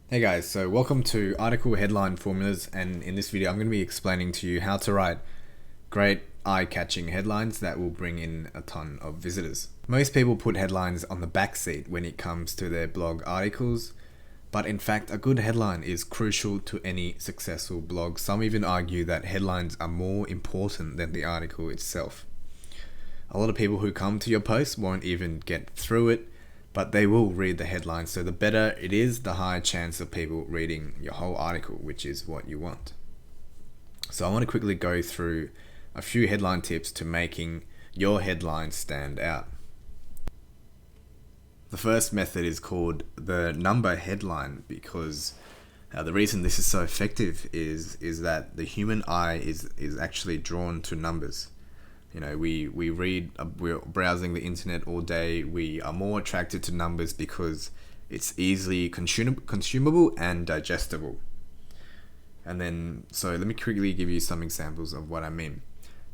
Hey guys, so welcome to Article Headline Formulas, and in this video I'm going to be explaining to you how to write great eye-catching headlines that will bring in a ton of visitors. Most people put headlines on the back seat when it comes to their blog articles, but in fact a good headline is crucial to any successful blog. Some even argue that headlines are more important than the article itself. A lot of people who come to your post won't even get through it, but they will read the headline. So the better it is, the higher chance of people reading your whole article, which is what you want. So I want to quickly go through a few headline tips to making your headline stand out. The first method is called the number headline because the reason this is so effective is that the human eye is actually drawn to numbers. You know, we're browsing the internet all day. We are more attracted to numbers because it's easily consumable and digestible. And then, so let me quickly give you some examples of what I mean.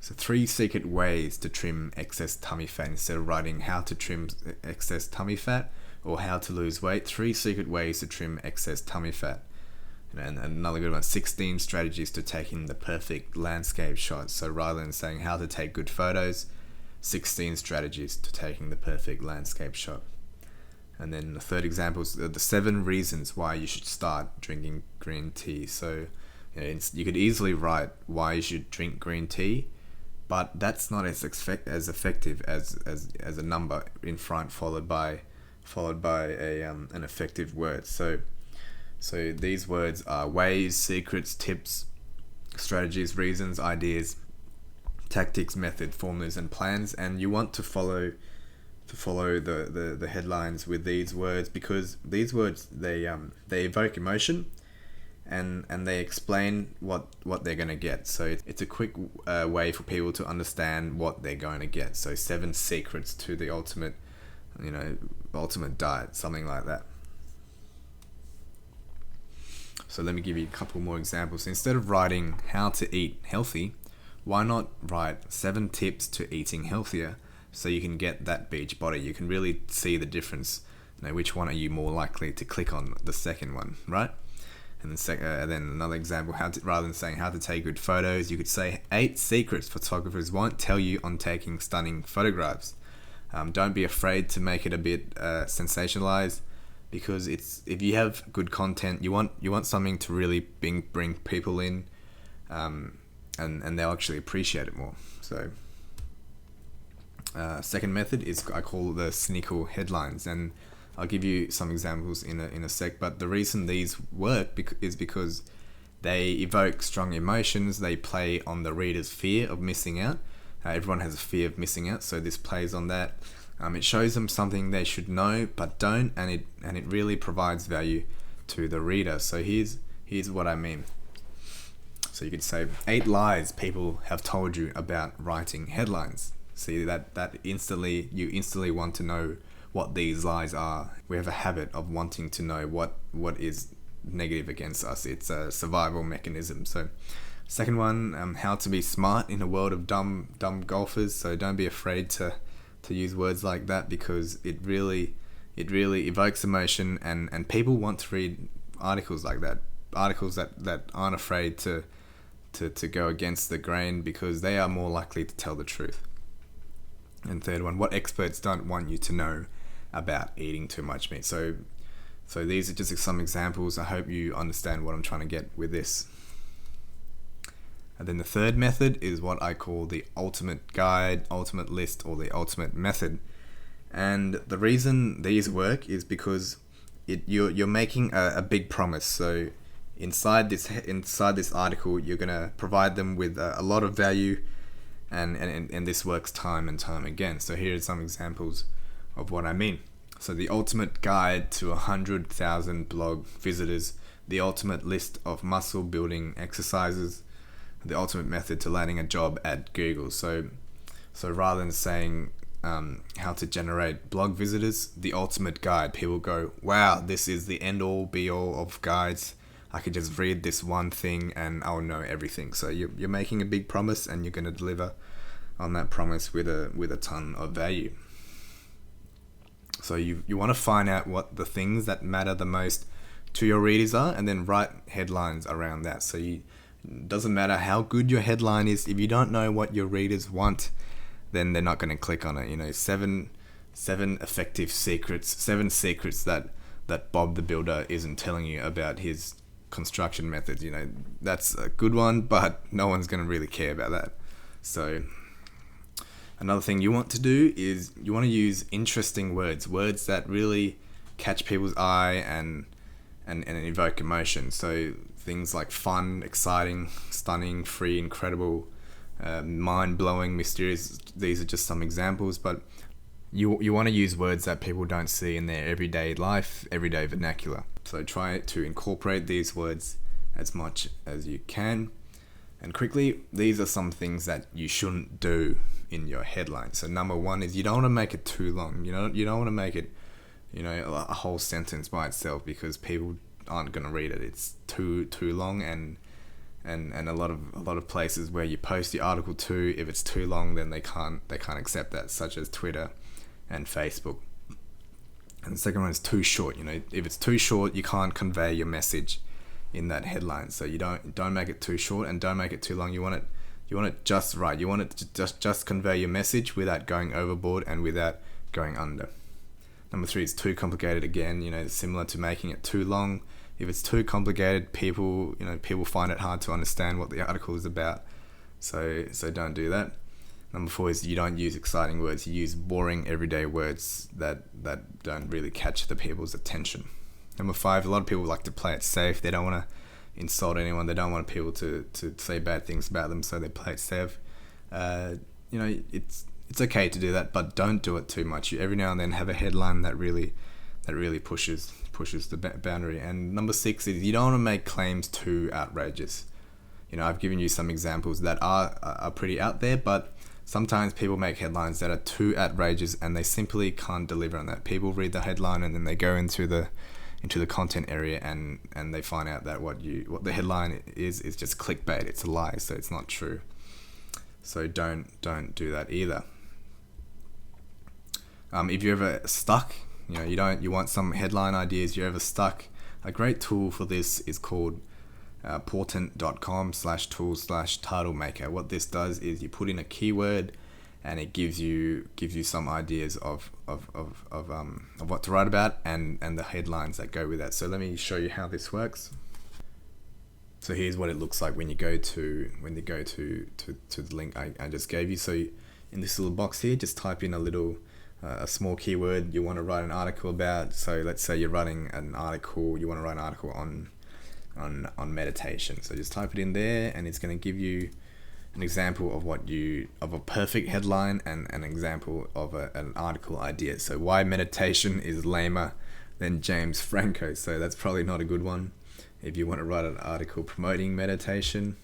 So 3 secret ways to trim excess tummy fat. Instead of writing how to trim excess tummy fat or how to lose weight, 3 secret ways to trim excess tummy fat. And another good one, 16 strategies to taking the perfect landscape shot. So rather than saying how to take good photos, 16 strategies to taking the perfect landscape shot. And then the third example is the 7 reasons why you should start drinking green tea. So you could easily write why you should drink green tea, but that's not as effective as a number in front followed by an effective word. So these words are ways, secrets, tips, strategies, reasons, ideas, tactics, method, formulas, and plans. And you want to follow the headlines with these words because these words they evoke emotion and they explain what they're going to get. So it's a quick way for people to understand what they're going to get. So 7 secrets to the ultimate diet, something like that. So let me give you a couple more examples. Instead of writing how to eat healthy, why not write 7 tips to eating healthier so you can get that beach body? You can really see the difference. Which one are you more likely to click on? The second one, right? And then another example, rather than saying how to take good photos, you could say 8 secrets photographers won't tell you on taking stunning photographs. Don't be afraid to make it a bit sensationalized. Because if you have good content, you want something to really bring people in, and they'll actually appreciate it more. So, second method is I call the cynical headlines, and I'll give you some examples in a sec. But the reason these work is because they evoke strong emotions. They play on the reader's fear of missing out. Everyone has a fear of missing out, so this plays on that. It shows them something they should know but don't, and it really provides value to the reader. So here's what I mean. So you could say 8 lies people have told you about writing headlines. See that you instantly want to know what these lies are. We have a habit of wanting to know what is negative against us. It's a survival mechanism. So second one, how to be smart in a world of dumb golfers. So don't be afraid to use words like that because it really evokes emotion and people want to read articles like that. Articles that aren't afraid to go against the grain because they are more likely to tell the truth. And third one, what experts don't want you to know about eating too much meat. So these are just some examples. I hope you understand what I'm trying to get with this. And then the third method is what I call the ultimate guide, ultimate list, or the ultimate method. And the reason these work is because you're making a big promise. So inside this article, you're gonna provide them with a lot of value, and this works time and time again. So here are some examples of what I mean. So the ultimate guide to 100,000 blog visitors, the ultimate list of muscle building exercises, the ultimate method to landing a job at Google. So rather than saying how to generate blog visitors, the ultimate guide, people go, wow, this is the end all be all of guides. I could just read this one thing and I'll know everything. So you're making a big promise and you're going to deliver on that promise with a ton of value. So you want to find out what the things that matter the most to your readers are, and then write headlines around that. So it doesn't matter how good your headline is, if you don't know what your readers want, then they're not going to click on it. Seven effective secrets, 7 secrets that Bob the Builder isn't telling you about his construction methods. That's a good one, but no one's going to really care about that. So another thing you want to do is you want to use interesting words that really catch people's eye and evoke emotion. So things like fun, exciting, stunning, free, incredible, mind-blowing, mysterious. These are just some examples, but you want to use words that people don't see in their everyday life, everyday vernacular. So try to incorporate these words as much as you can. And quickly, these are some things that you shouldn't do in your headline. So number 1 is you don't want to make it too long. You don't want to make it, a whole sentence by itself, because people aren't going to read it. It's too long, and a lot of places where you post the article to, if it's too long, then they can't accept that, such as Twitter and Facebook. And the second one is too short. If it's too short, you can't convey your message in that headline. So you don't make it too short, and don't make it too long. You want it just right. You want it to just convey your message without going overboard and without going under. Number 3 is too complicated. Again, similar to making it too long. If it's too complicated, people find it hard to understand what the article is about. So don't do that. Number 4 is you don't use exciting words. You use boring, everyday words that don't really catch the people's attention. Number 5, a lot of people like to play it safe. They don't want to insult anyone. They don't want people to say bad things about them, so they play it safe. It's okay to do that, but don't do it too much. You every now and then have a headline that really pushes the boundary. And number 6 is you don't want to make claims too outrageous. I've given you some examples that are pretty out there, but sometimes people make headlines that are too outrageous, and they simply can't deliver on that. People read the headline, and then they go into the content area, and they find out that what the headline is just clickbait. It's a lie, so it's not true. So don't do that either. If you're ever stuck, you want some headline ideas, you're ever stuck, a great tool for this is called portent.com/tools/title maker. What this does is you put in a keyword, and it gives you some ideas of what to write about and the headlines that go with that. So let me show you how this works. So here's what it looks like when you go to the link I just gave you. So in this little box here, just type in a small keyword you want to write an article about. So let's say you're writing an article, you want to write an article on meditation. So just type it in there, and it's going to give you an example of a perfect headline and an example of an article idea. So why meditation is lamer than James Franco. So that's probably not a good one if you want to write an article promoting meditation.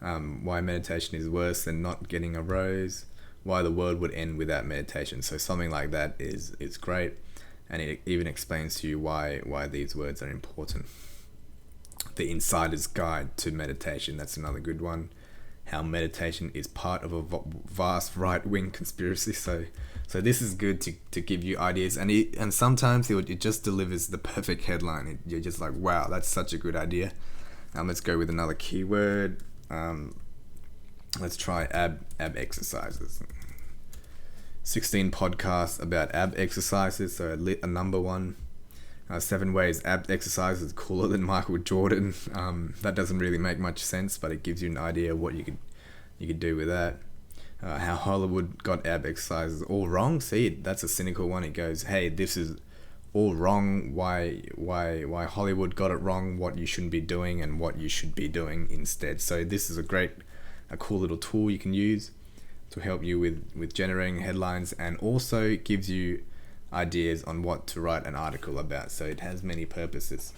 Why meditation is worse than not getting a rose. Why the world would end without meditation. So something like that is great, and it even explains to you why these words are important. The Insider's Guide to Meditation. That's another good one. How meditation is part of a vast right-wing conspiracy. So this is good to give you ideas, and sometimes it just delivers the perfect headline. You're just like, wow, that's such a good idea. Let's go with another keyword. Let's try ab exercises. 16 podcasts about ab exercises. So a number 1. 7 ways ab exercise is cooler than Michael Jordan. That doesn't really make much sense, but it gives you an idea of what you could do with that. How Hollywood got ab exercises all wrong. See, that's a cynical one. It goes, hey, this is all wrong. Why Hollywood got it wrong, what you shouldn't be doing, and what you should be doing instead. So this is a cool little tool you can use to help you with generating headlines, and also gives you ideas on what to write an article about. So it has many purposes.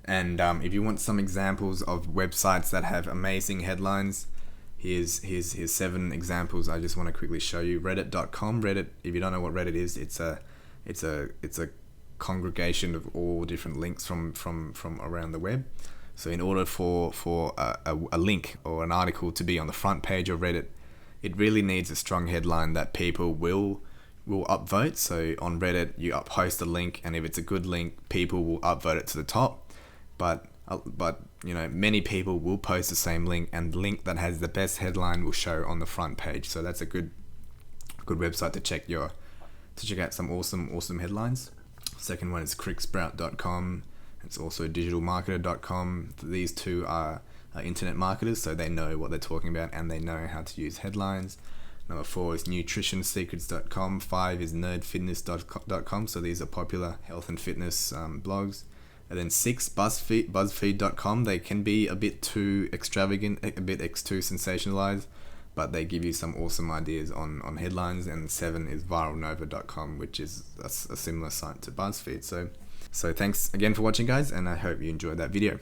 And if you want some examples of websites that have amazing headlines, here's 7 examples I just want to quickly show you. Reddit.com. Reddit, if you don't know what Reddit is, it's a congregation of all different links from around the web. So in order for a link or an article to be on the front page of Reddit, it really needs a strong headline that people will will upvote. So on Reddit, you post a link, and if it's a good link, people will upvote it to the top. But many people will post the same link, and the link that has the best headline will show on the front page. So that's a good website to check out some awesome headlines. Second one is cricksprout.com. It's also digitalmarketer.com. These two are internet marketers, so they know what they're talking about and they know how to use headlines. Number 4 is nutritionsecrets.com. 5 is nerdfitness.com. So these are popular health and fitness blogs. And then 6, BuzzFeed.com. They can be a bit too extravagant, a bit too sensationalized, but they give you some awesome ideas on headlines. And 7 is viralnova.com, which is a similar site to BuzzFeed. So thanks again for watching, guys, and I hope you enjoyed that video.